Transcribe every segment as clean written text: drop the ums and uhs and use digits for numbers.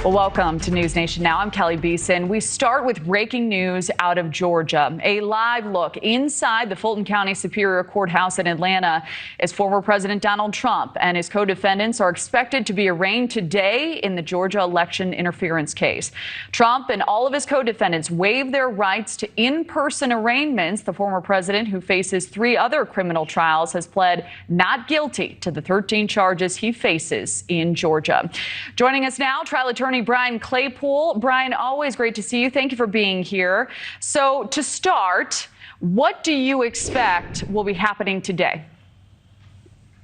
Well, welcome to News Nation Now. I'm Kelly Beeson. We start with breaking news out of Georgia. A live look inside the Fulton County Superior Courthouse in Atlanta as former President Donald Trump and his co-defendants are expected to be arraigned today in the Georgia election interference case. Trump and all of his co-defendants waived their rights to in-person arraignments. The former president, who faces 3 other criminal trials, has pled not guilty to the 13 charges he faces in Georgia. Joining us now, trial attorney Brian Claypool. Brian, always great to see you. Thank you for being here. So to start, what do you expect will be happening today?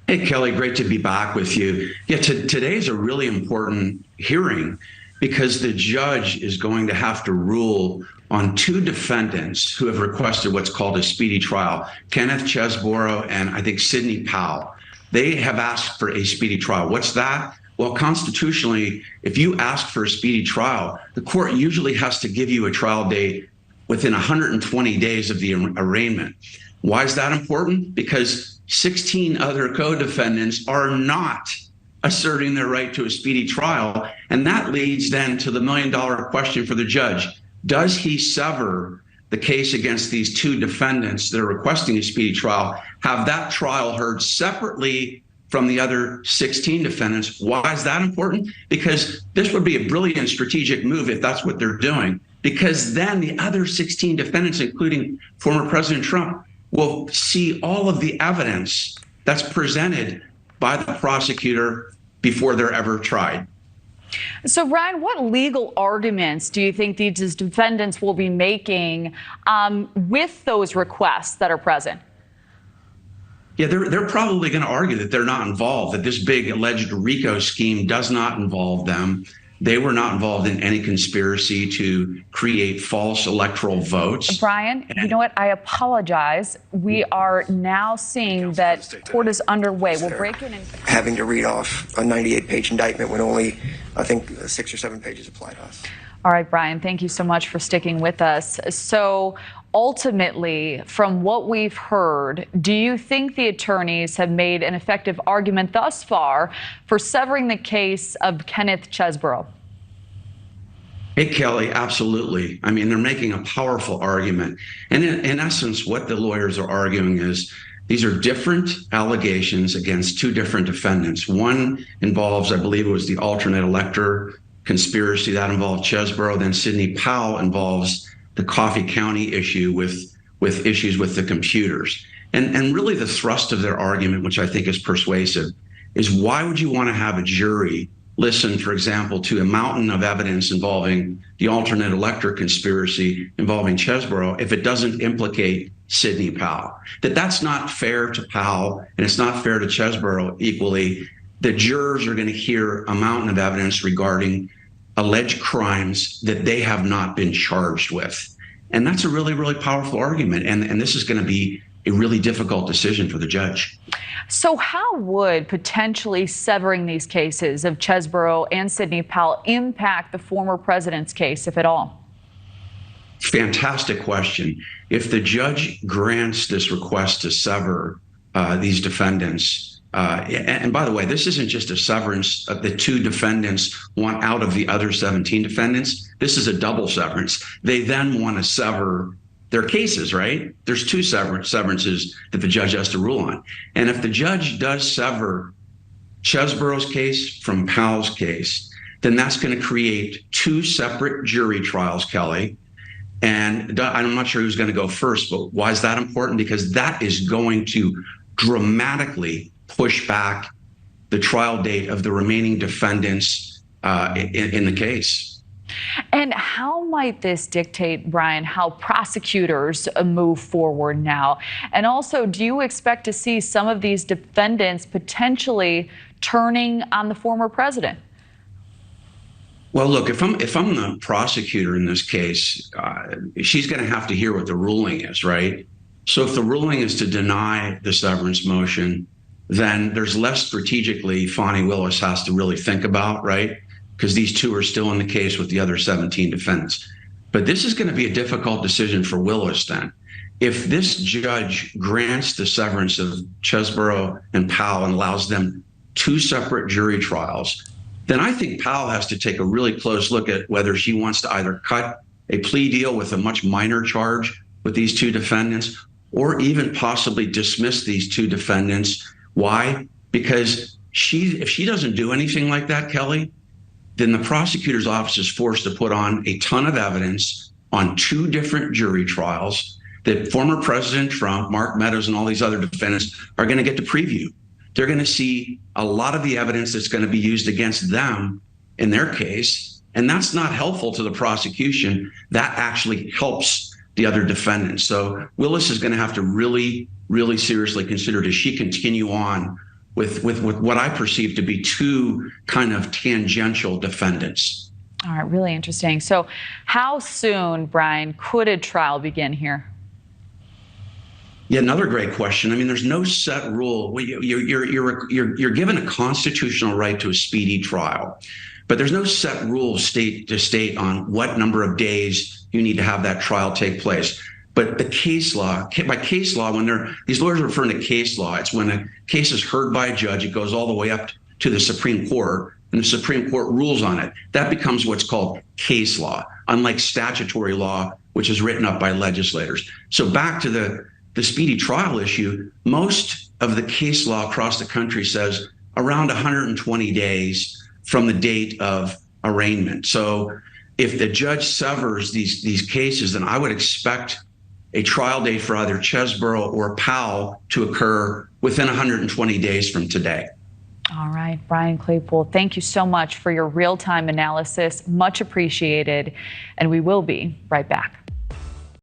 Hey, Kelly, great to be back with you. Yeah, today is a really important hearing because the judge is going to have to rule on 2 defendants who have requested what's called a speedy trial, Kenneth Chesborough and I think Sidney Powell. They have asked for a speedy trial. What's that? Well, constitutionally, if you ask for a speedy trial, the court usually has to give you a trial date within 120 days of the arraignment. Why is that important? Because 16 other co-defendants are not asserting their right to a speedy trial. And that leads then to the million-dollar question for the judge. Does he sever the case against these 2 defendants that are requesting a speedy trial, have that trial heard separately from the other 16 defendants? Why is that important? Because this would be a brilliant strategic move if that's what they're doing, because then the other 16 defendants, including former President Trump, will see all of the evidence that's presented by the prosecutor before they're ever tried. So, Brian, what legal arguments do you think these defendants will be making with those requests that are present? Yeah, they're probably going to argue that they're not involved, that this big alleged RICO scheme does not involve them. They were not involved in any conspiracy to create false electoral votes. Brian, you know what? I apologize. We are now seeing that court is underway. We'll break in and having to read off a 98-page indictment when only, I think, 6 or 7 pages apply to us. All right, Brian, thank you so much for sticking with us. So ultimately, from what we've heard, do you think the attorneys have made an effective argument thus far for severing the case of Kenneth Chesborough? Hey, Kelly, absolutely. I mean, they're making a powerful argument. And in essence, what the lawyers are arguing is these are different allegations against 2 different defendants. One involves, I believe it was the alternate elector conspiracy that involved Chesborough. Then Sidney Powell involves the Coffee County issue with issues with the computers. And really the thrust of their argument, which I think is persuasive, is why would you want to have a jury listen, for example, to a mountain of evidence involving the alternate elector conspiracy involving Chesborough if it doesn't implicate Sidney Powell? That's not fair to Powell, and it's not fair to Chesborough equally. The jurors are going to hear a mountain of evidence regarding alleged crimes that they have not been charged with. And that's a really, really powerful argument. And this is going to be a really difficult decision for the judge. So how would potentially severing these cases of Chesborough and Sidney Powell impact the former president's case, if at all? Fantastic question. If the judge grants this request to sever these defendants, and by the way, this isn't just a severance of the 2 defendants want out of the other 17 defendants. This is a double severance. They then want to sever their cases, right? There's 2 severances that the judge has to rule on. And if the judge does sever Chesborough's case from Powell's case, then that's going to create 2 separate jury trials, Kelly. And I'm not sure who's going to go first, but why is that important? Because that is going to dramatically push back the trial date of the remaining defendants in the case. And how might this dictate, Brian, how prosecutors move forward now? And also, do you expect to see some of these defendants potentially turning on the former president? Well, look, if I'm the prosecutor in this case, she's going to have to hear what the ruling is, right? So if the ruling is to deny the severance motion, then there's less strategically Fani Willis has to really think about, right? Because these 2 are still in the case with the other 17 defendants. But this is going to be a difficult decision for Willis then. If this judge grants the severance of Chesborough and Powell and allows them 2 separate jury trials, then I think Powell has to take a really close look at whether she wants to either cut a plea deal with a much minor charge with these two defendants, or even possibly dismiss these two defendants. Why? Because if she doesn't do anything like that, Kelly, then the prosecutor's office is forced to put on a ton of evidence on two different jury trials that former President Trump, Mark Meadows, and all these other defendants are going to get to preview. They're going to see a lot of the evidence that's going to be used against them in their case. And that's not helpful to the prosecution. That actually helps the other defendants. So Willis is going to have to really, really seriously consider, does she continue on with what I perceive to be two kind of tangential defendants? All right, really interesting. So how soon, Brian, could a trial begin here? Yeah, another great question. I mean, there's no set rule. You're given a constitutional right to a speedy trial, but there's no set rule state to state on what number of days you need to have that trial take place. But the case law, by case law, when these lawyers are referring to case law, it's when a case is heard by a judge, it goes all the way up to the Supreme Court, and the Supreme Court rules on it. That becomes what's called case law, unlike statutory law, which is written up by legislators. So back to the speedy trial issue, most of the case law across the country says around 120 days from the date of arraignment. So if the judge severs these cases, then I would expect a trial date for either Chesborough or Powell to occur within 120 days from today. All right, Brian Claypool, thank you so much for your real-time analysis. Much appreciated. And we will be right back.